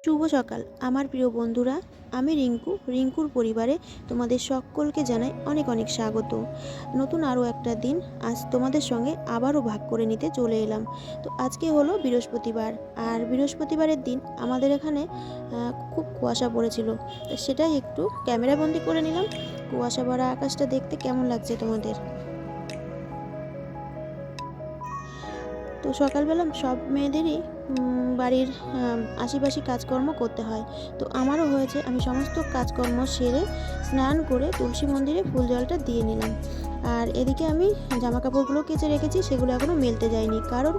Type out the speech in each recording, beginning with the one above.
শুভ সকাল আমার প্রিয় বন্ধুরা। আমি রিঙ্কুর পরিবারে তোমাদের সকলকে জানাই অনেক অনেক স্বাগত। নতুন আরও একটা দিন আজ তোমাদের সঙ্গে আবারও ভাগ করে নিতে চলে এলাম। তো আজকে হলো বৃহস্পতিবার, আর বৃহস্পতিবারের দিন আমাদের এখানে খুব কুয়াশা পড়েছিল। তো সেটাই একটু ক্যামেরাবন্দি করে নিলাম। কুয়াশা ভরা আকাশটা দেখতে কেমন লাগছে তোমাদের? তো সকালবেলা সব মেয়েদেরই বাড়ির আশিপাশি কাজকর্ম করতে হয়। তো আমারও হয়েছে, আমি সমস্ত কাজকর্ম সেরে স্নান করে তুলসী মন্দিরে ফুল জলটা দিয়ে নিলাম। আর এদিকে আমি জামা কাপড়গুলো কেচে রেখেছি, সেগুলো এখনও মেলতে যায়নি, কারণ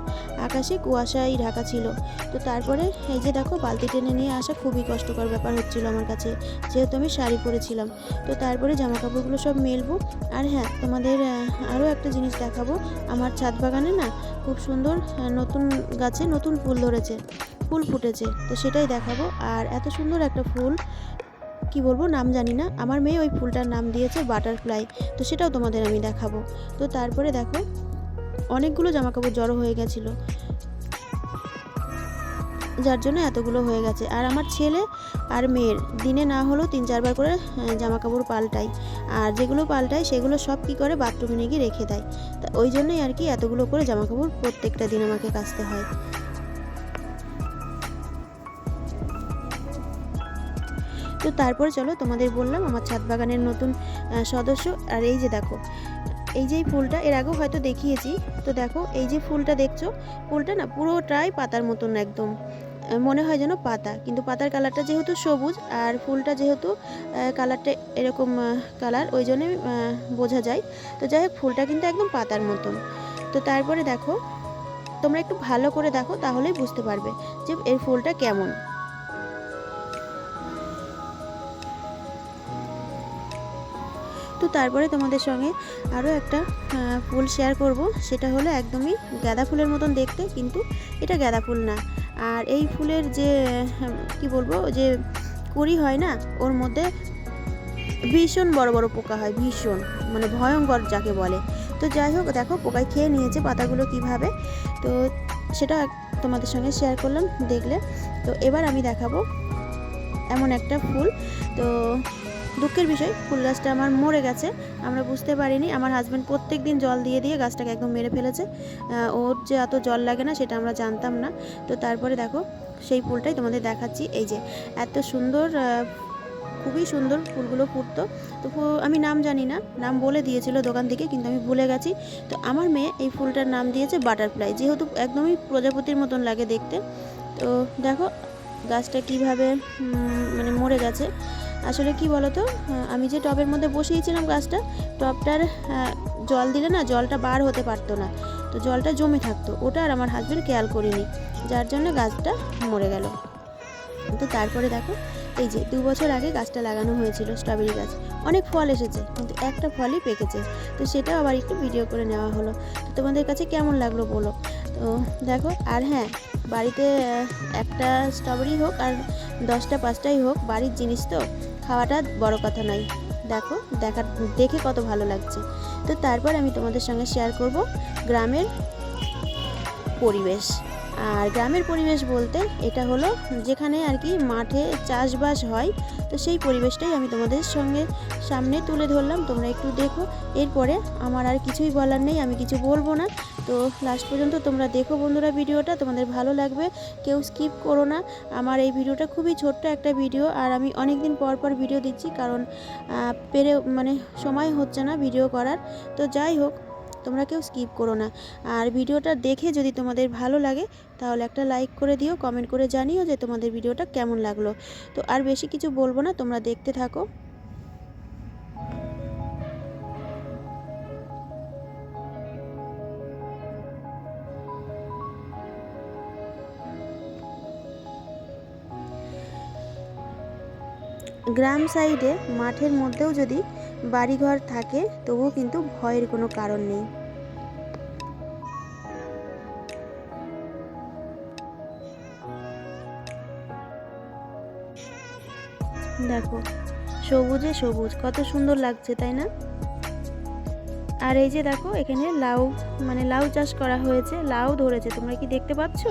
আকাশে কুয়াশায় ঢাকা ছিল। তো তারপরে এই যে দেখো, বালতি টেনে নিয়ে আসা খুবই কষ্টকর ব্যাপার হচ্ছিল আমার কাছে, যেহেতু আমি শাড়ি পরেছিলাম। তো তারপরে জামা কাপড়গুলো সব মেলবো। আর হ্যাঁ, তোমাদের আরও একটা জিনিস দেখাবো। আমার ছাদ বাগানে না খুব সুন্দর নতুন গাছে নতুন ফুল ধরেছে, ফুল ফুটেছে, তো সেটাই দেখাবো। আর এত সুন্দর একটা ফুল, কি বলবো, নাম জানি না। আমার মেয়ে ওই ফুলটার নাম দিয়েছে বাটারফ্লাই, তো সেটাও তোমাদের আমি দেখাবো। তো তারপরে দেখো, অনেকগুলো জামাকাপড় জড়ো হয়ে গেছিলো, যার জন্য এতগুলো হয়ে গেছে। আর আমার ছেলে আর মেয়ের দিনে না হলেও 3-4 বার করে জামাকাপড় পাল্টাই। আর যেগুলো পাল্টায় সেগুলো সব কী করে বাথরুমে নিয়ে গিয়ে রেখে দেয়। তা ওই জন্যই আর কি এতগুলো করে জামাকাপড় প্রত্যেকটা দিন আমাকে কাচতে হয়। তো তারপরে চলো, তোমাদের বললাম আমার ছাদ বাগানের নতুন সদস্য। আর এই যে দেখো, এই যে ফুলটা এর আগেও হয়তো দেখিয়েছি। তো দেখো, এই যে ফুলটা দেখছো, ফুলটা না পুরোটাই পাতার মতন, একদম মনে হয় যেন পাতা, কিন্তু পাতার কালারটা যেহেতু সবুজ আর ফুলটা যেহেতু কালারটা এরকম কালার, ওই জন্যই বোঝা যায়। তো যাই হোক, ফুলটা কিন্তু একদম পাতার মতন। তো তারপরে দেখো, তোমরা একটু ভালো করে দেখো, তাহলেই বুঝতে পারবে যে এই ফুলটা কেমন। তো তারপরে তোমাদের সঙ্গে আরও একটা ফুল শেয়ার করব। সেটা হলো একদমই গাঁদা ফুলের মতন দেখতে, কিন্তু এটা গাঁদা ফুল না। আর এই ফুলের যে কি বলবো, যে কুঁড়ি হয় না, ওর মধ্যে ভীষণ বড় বড় পোকা হয়, ভীষণ মানে ভয়ঙ্কর যাকে বলে। তো যাই হোক, দেখো পোকায় খেয়ে নিয়েছে পাতাগুলো কিভাবে। তো সেটা তোমাদের সঙ্গে শেয়ার করলাম, দেখলে। তো এবার আমি দেখাবো এমন একটা ফুল। তো দুঃখের বিষয়, ফুল গাছটা আমার মরে গেছে, আমরা বুঝতে পারিনি। আমার হাজব্যান্ড প্রত্যেক দিন জল দিয়ে দিয়ে গাছটাকে একদম মেরে ফেলেছে। ওর যে এত জল লাগে না সেটা আমরা জানতাম না। তো তারপরে দেখো, সেই ফুলটাই তোমাদের দেখাচ্ছি। এই যে এত সুন্দর, খুবই সুন্দর ফুলগুলো ফুটতো। তো আমি নাম জানি না, নাম বলে দিয়েছিল দোকান থেকে, কিন্তু আমি ভুলে গেছি। তো আমার মেয়ে এই ফুলটার নাম দিয়েছে বাটারফ্লাই, যেহেতু একদমই প্রজাপতির মতন লাগে দেখতে। তো দেখো গাছটা কিভাবে মানে মরে গেছে। আসলে কি বলতো, আমি যে টবের মধ্যে বসিয়েছিলাম গাছটা, টবটার জল দিলে না জলটা বার হতে পারতো না, তো জলটা জমে থাকতো, ওটা আর আমার হাজব্যান্ড খেয়াল করিনি, যার জন্য গাছটা মরে গেল। তো তারপরে দেখো, এই যে 2 বছর আগে গাছটা লাগানো হয়েছিল, স্ট্রবেরি গাছ, অনেক ফল এসেছে, কিন্তু একটা ফলই পেকেছে। তো সেটাও আবার একটু ভিডিও করে নেওয়া হলো। তো তোমাদের কাছে কেমন লাগলো বলো। তো দেখো, আর হ্যাঁ, বাড়িতে একটা স্ট্রবেরি হোক আর 10টা 5টাই হোক, বাড়ির জিনিস তো, খাওয়াটা বড় কথা নয়। দেখো, দেখে কত ভালো লাগছে। তো তারপর আমি তোমাদের সঙ্গে শেয়ার করব গ্রামের পরিবেশ। আর গ্রামের পরিবেশ বলতে এটা হলো যেখানে আর কি মাঠে চাষবাস হয়, তো সেই পরিবেশটাই আমি তোমাদের সঙ্গে সামনে তুলে ধরলাম, তোমরা একটু দেখো। এরপরে আমার আর কিছুই বলার নেই, আমি কিছু বলবো না। তো লাস্ট পর্যন্ত তোমরা দেখো বন্ধুরা, ভিডিওটা তোমাদের ভালো লাগবে, কেউ স্কিপ করো না। আমার এই ভিডিওটা খুবই ছোট্ট একটা ভিডিও, আর আমি অনেক দিন পর পর ভিডিও দিচ্ছি, কারণ মানে সময় হচ্ছে না ভিডিও করার। তো যাই হোক, তোমরা কেউ স্কিপ করো না। আর ভিডিওটা দেখে যদি তোমাদের ভালো লাগে, তাহলে একটা লাইক করে দিও, কমেন্ট করে জানিও যে তোমাদের ভিডিওটা কেমন লাগলো। তো আর বেশি কিছু বলবো না, তোমরা দেখতে থাকো। গ্রাম সাইডে মাঠের মধ্যেও যদি বাড়িঘর থাকে, তবুও কিন্তু ভয়ের কোনো কারণ নেই। দেখো, সবুজে সবুজ, কত সুন্দর লাগছে, তাই না? আর এই যে দেখো, এখানে লাউ, মানে লাউ চাষ করা হয়েছে, লাউ ধরেছে, তোমরা কি দেখতে পাচ্ছ?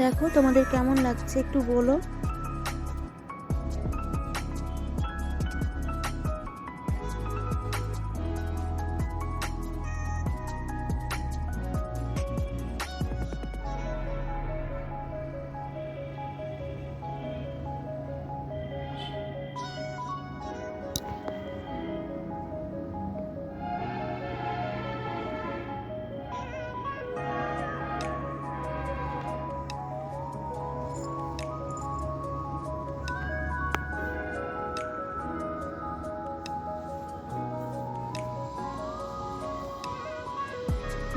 দেখো তোমাদের কেমন লাগছে একটু বলো।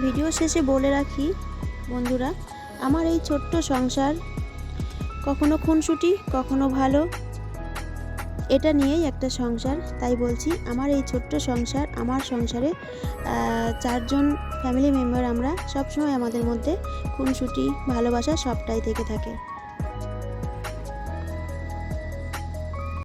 ভিডিও শেষে বলে রাখি বন্ধুরা, আমার এই ছোট্ট সংসার কখনো খুনসুটি কখনো ভালো, এটা নিয়েই একটা সংসার। তাই বলছি আমার এই ছোট্ট সংসার, আমার সংসারে 4 জন ফ্যামিলি মেম্বার, আমরা সবসময় আমাদের মধ্যে খুনসুটি ভালোবাসা সবটাই থেকে থাকে।